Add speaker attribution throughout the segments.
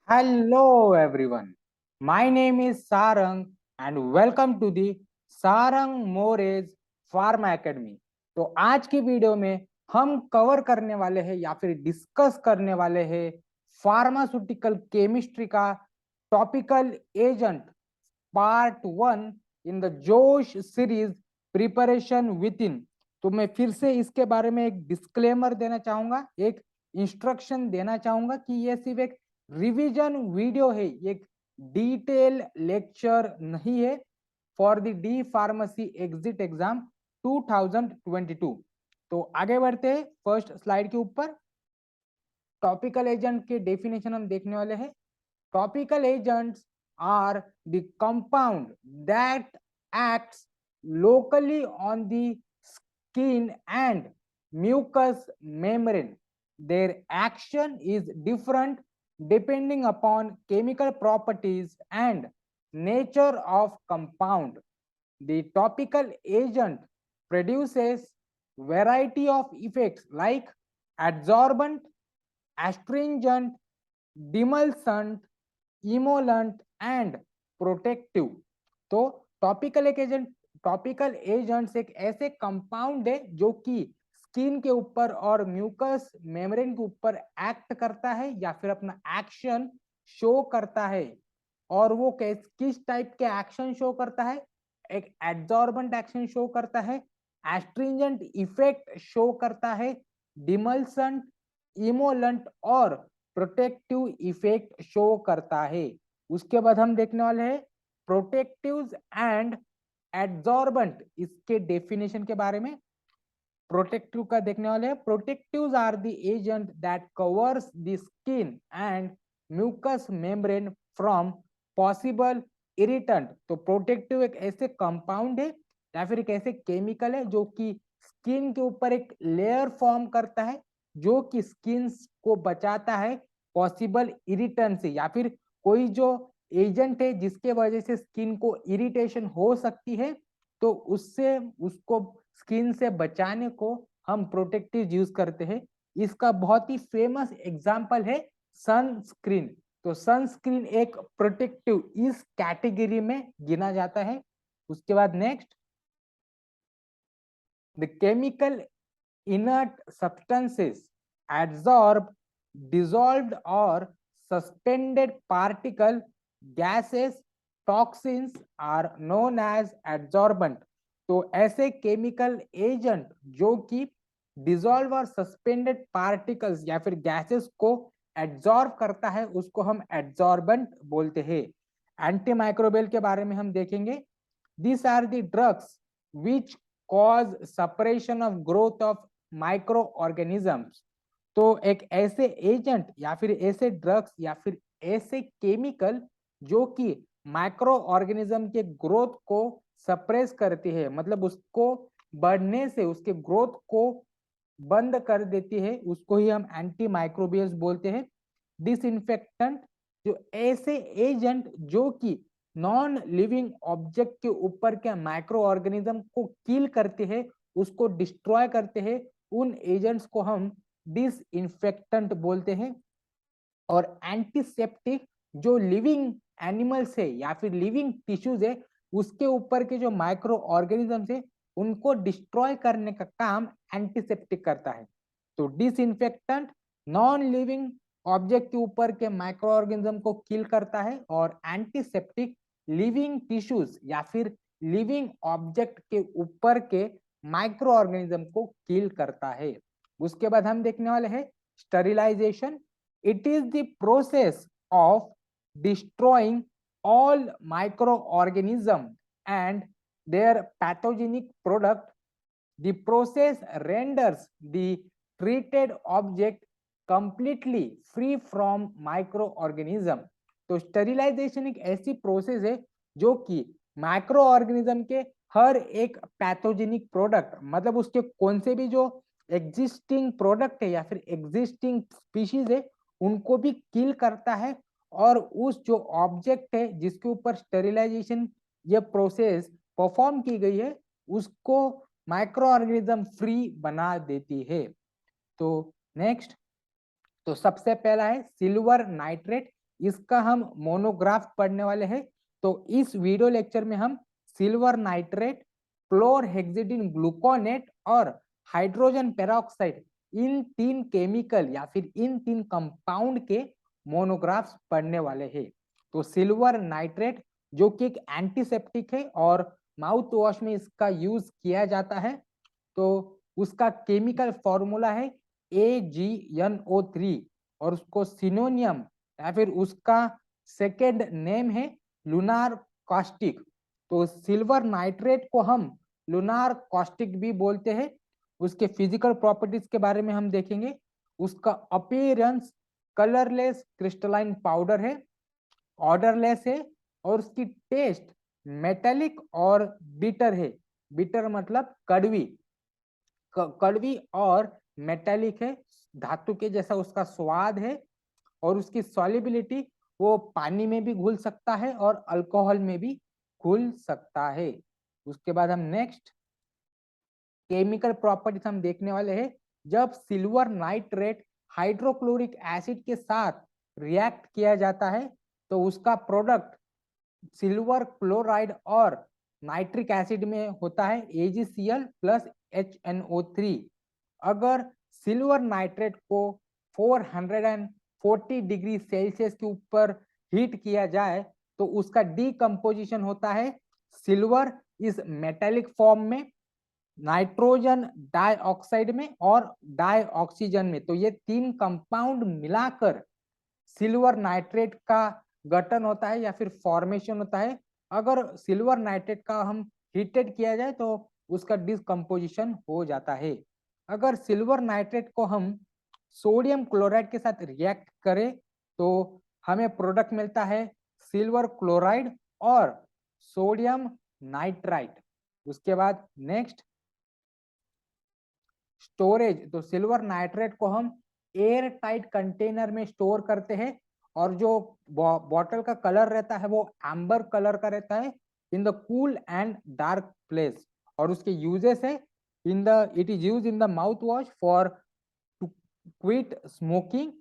Speaker 1: Hello everyone. My name is Sarang and welcome to the Sarang More's Pharma Academy. तो आज की video में हम कवर करने वाले हैं या फिर डिस्कस करने वाले हैं फार्मास्यूटिकल केमिस्ट्री का topical agent part 1 in the जोश सीरीज प्रिपरेशन विद इन। तो मैं फिर से इसके बारे में एक डिस्क्लेमर देना चाहूंगा, एक इंस्ट्रक्शन देना चाहूंगा कि ये सिर्फ एक रिवीजन वीडियो है, एक डिटेल लेक्चर नहीं है for the D pharmacy exit exam 2022। तो आगे बढ़ते हैं फर्स्ट स्लाइड के ऊपर। टॉपिकल एजेंट के डेफिनेशन हम देखने वाले हैं। Topical agents are the compound that acts locally on the skin and mucous membrane. Their action is different depending upon chemical properties and nature of compound. The topical agent produces variety of effects like adsorbent, astringent, demulcent, emollient and protective. तो topical agents एक ऐसे compound है जो कि skin के ऊपर और mucus membrane के ऊपर एक्ट करता है या फिर अपना एक्शन शो करता है। और वो किस टाइप के एक्शन शो करता है? एक एड्सॉर्बेंट एक्शन शो करता है, एस्ट्रिंजेंट इफेक्ट शो करता है, डिमल्सेंट, इमोलेंट और प्रोटेक्टिव इफेक्ट शो करता है। उसके बाद हम देखने वाले हैं प्रोटेक्टिव्स एंड एड्सॉर्बेंट, इसके डेफिनेशन के बारे में। प्रोटेक्टिव का देखने वाले हैं। Protectives are the agent that covers the skin and mucous membrane from possible irritant. तो प्रोटेक्टिव एक ऐसे कंपाउंड है या फिर एक ऐसे केमिकल है जो कि स्किन के ऊपर एक लेयर फॉर्म करता है, जो कि स्किन को बचाता है पॉसिबल इरिटेंट से, या फिर कोई जो एजेंट है जिसके वजह से स्किन को इरिटेशन हो सकती है, तो उससे उसको स्किन से बचाने को हम प्रोटेक्टिव यूज करते हैं। इसका बहुत ही फेमस एग्जांपल है सनस्क्रीन। तो सनस्क्रीन एक प्रोटेक्टिव इस कैटेगरी में गिना जाता है। उसके बाद next, the chemical inert substances adsorb dissolved or suspended particle gases toxins are known as adsorbent। तो ऐसे केमिकल एजेंट जो कि डिजॉल्व और सस्पेंडेड पार्टिकल्स या फिर गैसेस को एड्सॉर्ब करता है उसको हम एड्सॉर्बेंट बोलते हैं। एंटी माइक्रोबियल के बारे में हम देखेंगे। These are the drugs which cause separation of growth of micro organisms. तो एक ऐसे एजेंट या फिर ऐसे ड्रग्स या फिर ऐसे केमिकल जो कि माइक्रो ऑर्गेनिज्म के ग्रोथ को सप्रेस करती है, मतलब उसको बढ़ने से उसके ग्रोथ को बंद कर देती है, उसको ही हम एंटी माइक्रोबियल्स बोलते हैं। डिसइंफेक्टेंट, जो ऐसे एजेंट जो कि नॉन लिविंग ऑब्जेक्ट के ऊपर के माइक्रो ऑर्गेनिज्म को किल करते हैं, उसको डिस्ट्रॉय करते हैं, उन एजेंट्स को हम डिसइंफेक्टेंट बोलते हैं। और एंटीसेप्टिक, जो लिविंग एनिमल्स है या फिर लिविंग टिश्यूज है उसके ऊपर के जो माइक्रो ऑर्गेनिजम्स है उनको डिस्ट्रॉय करने का काम एंटीसेप्टिक करता है। तो डिसइंफेक्टेंट नॉन लिविंग ऑब्जेक्ट के ऊपर के माइक्रो ऑर्गेनिज्म को किल करता है, और एंटीसेप्टिक लिविंग टिश्यूज या फिर लिविंग ऑब्जेक्ट के ऊपर के माइक्रो ऑर्गेनिज्म को किल करता है। उसके बाद हम देखने वाले हैं sterilisation. It is the process of destroying all microorganism and their pathogenic product. The process renders the treated object completely free from microorganism। तो स्टेरिलाइजेशन एक ऐसी प्रोसेस है जो कि माइक्रो ऑर्गेनिज्म के हर एक पैथोजेनिक प्रोडक्ट, मतलब उसके कौन से भी जो एग्जिस्टिंग प्रोडक्ट है या फिर एग्जिस्टिंग स्पीशीज है उनको भी किल करता है, और उस जो ऑब्जेक्ट है जिसके ऊपर स्टेरिलाइजेशन ये प्रोसेस परफॉर्म की गई है उसको माइक्रो ऑर्गेनिज्म फ्री बना देती है। तो नेक्स्ट, तो सबसे पहला है सिल्वर नाइट्रेट। इसका हम मोनोग्राफ पढ़ने वाले हैं। तो इस वीडियो लेक्चर में हम सिल्वर नाइट्रेट, क्लोरहेक्सिडिन ग्लूकोनेट और हाइड्रोजन पेरोक्साइड, इन तीन केमिकल या फिर इन तीन कंपाउंड के मोनोग्राफ्स पढ़ने वाले हैं। तो सिल्वर नाइट्रेट जो कि एक एंटीसेप्टिक है और माउथ वॉश में इसका यूज किया जाता है। तो उसका केमिकल फॉर्मूला है AgNO3 और उसको सिनोनियम या फिर उसका सेकेंड नेम है लूनार कॉस्टिक। तो सिल्वर नाइट्रेट को हम लूनार कॉस्टिक भी बोलते हैं। उसके फिजिकल प्रॉपर्टीज के बारे में हम देखेंगे। उसका अपीयरेंस कलरलेस क्रिस्टलाइन पाउडर है, ऑर्डरलेस है और उसकी टेस्ट मेटेलिक और बिटर है। बिटर मतलब कड़वी, कड़वी और मेटेलिक है, धातु के जैसा उसका स्वाद है। और उसकी सॉलिबिलिटी वो पानी में भी घुल सकता है और अल्कोहल में भी घुल सकता है। उसके बाद हम नेक्स्ट केमिकल प्रॉपर्टीज हम देखने वाले हैं। जब सिल्वर नाइट्रेट हाइड्रोक्लोरिक एसिड के साथ रिएक्ट किया जाता है तो उसका प्रोडक्ट सिल्वर क्लोराइड और नाइट्रिक एसिड में होता है AgCl प्लस HNO3। अगर सिल्वर नाइट्रेट को 440 डिग्री सेल्सियस के ऊपर हीट किया जाए तो उसका डीकम्पोजिशन होता है सिल्वर इस मेटेलिक फॉर्म में, नाइट्रोजन डाइऑक्साइड में और डाई ऑक्सीजन में। तो ये तीन कंपाउंड मिलाकर सिल्वर नाइट्रेट का गठन होता है या फिर फॉर्मेशन होता है। अगर सिल्वर नाइट्रेट का हम हीटेड किया जाए तो उसका डिस्कम्पोजिशन हो जाता है। अगर सिल्वर नाइट्रेट को हम सोडियम क्लोराइड के साथ रिएक्ट करें तो हमें प्रोडक्ट मिलता है सिल्वर क्लोराइड और सोडियम नाइट्राइट। उसके बाद नेक्स्ट स्टोरेज। तो सिल्वर नाइट्रेट को हम एयर टाइट कंटेनर में स्टोर करते हैं और जो बॉटल का कलर रहता है वो एम्बर कलर का रहता है in the cool and dark place. और उसके यूजेस है it is use in the mouthwash for to quit smoking,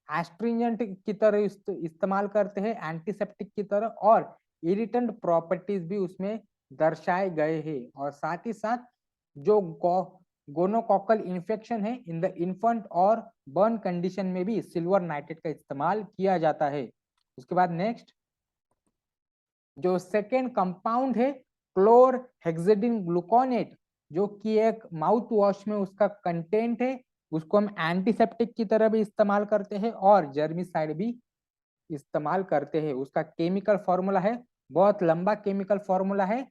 Speaker 1: astringent की तरह इस्तेमाल करते हैं, एंटीसेप्टिक की तरह, और इरिटेंट प्रॉपर्टीज भी उसमें दर्शाए गए हैं। और साथ ही साथ जो गोनोकॉकल इन्फेक्शन है इन द इन्फेंट और बर्न कंडीशन में भी सिल्वर नाइट्रेट का इस्तेमाल किया जाता है। उसके बाद नेक्स्ट जो सेकेंड कंपाउंड है क्लोरहेक्सिडिन ग्लूकोनेट, जो कि एक माउथ वॉश में उसका कंटेंट है, उसको हम एंटीसेप्टिक की तरह भी इस्तेमाल करते हैं और जर्मिसाइड भी इस्तेमाल करते हैं। उसका केमिकल फॉर्मूला है, बहुत लंबा केमिकल फॉर्मूला है,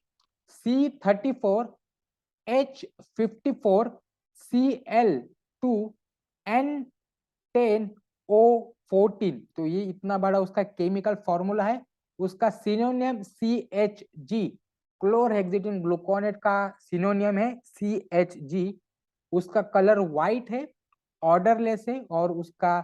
Speaker 1: C34H54Cl2N10O14। तो ये इतना बड़ा उसका केमिकल फॉर्मूला है। उसका सिनोनियम CHG, क्लोरहेक्सिडिन ग्लूकोनेट का सिनोनियम है CHG। उसका कलर व्हाइट है, ऑर्डरलेस है और उसका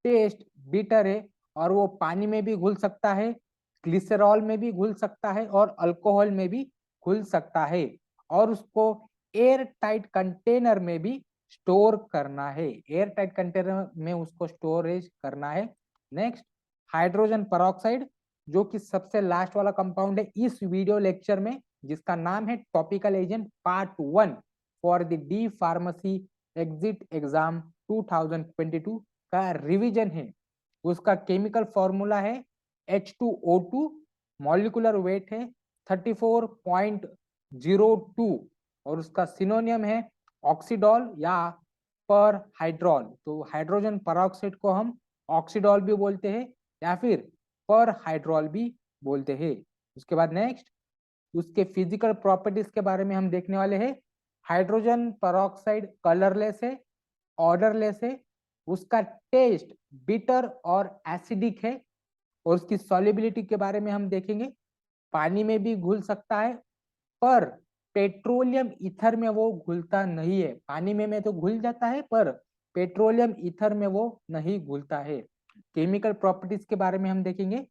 Speaker 1: टेस्ट बिटर है और वो पानी में भी घुल सकता है, ग्लिसरॉल में भी घुल सकता है और अल्कोहल में भी घुल सकता है। और उसको एयर टाइट कंटेनर में भी स्टोर करना है, एयर टाइट कंटेनर में उसको स्टोरेज करना है। नेक्स्ट हाइड्रोजन पेरोक्साइड, जो कि सबसे लास्ट वाला कंपाउंड है इस वीडियो लेक्चर में, जिसका नाम है topical agent part 1 for the D pharmacy exit exam 2022 का रिवीजन है। उसका केमिकल फॉर्मूला है H2O2, मॉलिक्यूलर वेट है 34.02 और उसका सिनोनियम है ऑक्सीडॉल या पर हाइड्रॉल। तो हाइड्रोजन पेरोक्साइड को हम ऑक्सीडॉल भी बोलते हैं या फिर पर हाइड्रॉल भी बोलते हैं। उसके बाद नेक्स्ट उसके फिजिकल प्रॉपर्टीज के बारे में हम देखने वाले हैं। हाइड्रोजन पेरोक्साइड कलरलेस है, ऑर्डरलेस है, उसका टेस्ट बिटर और एसिडिक है और उसकी सॉल्युबिलिटी के बारे में हम देखेंगे। पानी में भी घुल सकता है पर पेट्रोलियम ईथर में वो घुलता नहीं है। पानी में तो घुल जाता है पर पेट्रोलियम ईथर में वो नहीं घुलता है। केमिकल प्रॉपर्टीज के बारे में हम देखेंगे।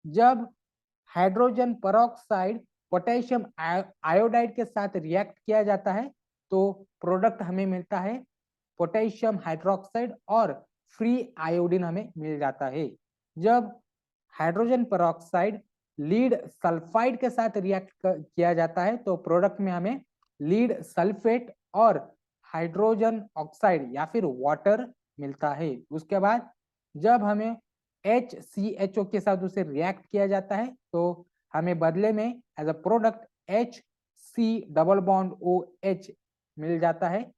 Speaker 1: जब हाइड्रोजन पेरोक्साइड पोटेशियम आयोडाइड के साथ रिएक्ट किया जाता है तो प्रोडक्ट हमें मिलता है पोटेशियम हाइड्रोक्साइड और फ्री आयोडीन हमें मिल जाता है। जब हाइड्रोजन पेरोक्साइड लीड सल्फाइड के साथ रिएक्ट किया जाता है, तो प्रोडक्ट में हमें लीड सल्फेट और हाइड्रोजन ऑक्साइड या फिर वाटर मिलता है। उसके बाद जब हमें HCHO के साथ उसे रिएक्ट किया जाता है तो हमें बदले में as a product HC double bond OH मिल जाता है,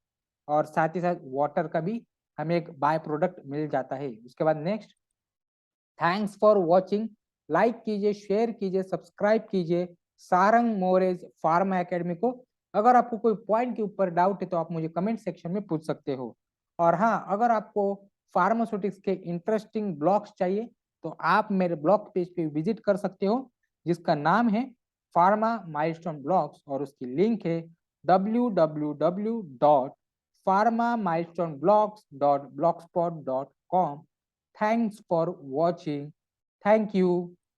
Speaker 1: और साथ ही साथ वाटर का भी हमें एक बाय प्रोडक्ट मिल जाता है। उसके बाद next, thanks for watching. Like कीजिए, शेयर कीजिए, सब्सक्राइब कीजिए सारंग मोरेज फार्मा एकेडमी को। अगर आपको कोई पॉइंट के ऊपर डाउट है तो आप मुझे कमेंट सेक्शन में पूछ सकते हो। और हाँ, अगर आपको फार्मास्यूटिक्स के इंटरेस्टिंग ब्लॉग्स चाहिए तो आप मेरे ब्लॉग पेज पे विजिट कर सकते हो, जिसका नाम है फार्मा माइलस्टोन ब्लॉग्स, और उसकी लिंक है www.pharmamilestoneblogs.blogspot.com। Thanks for watching. Thank you.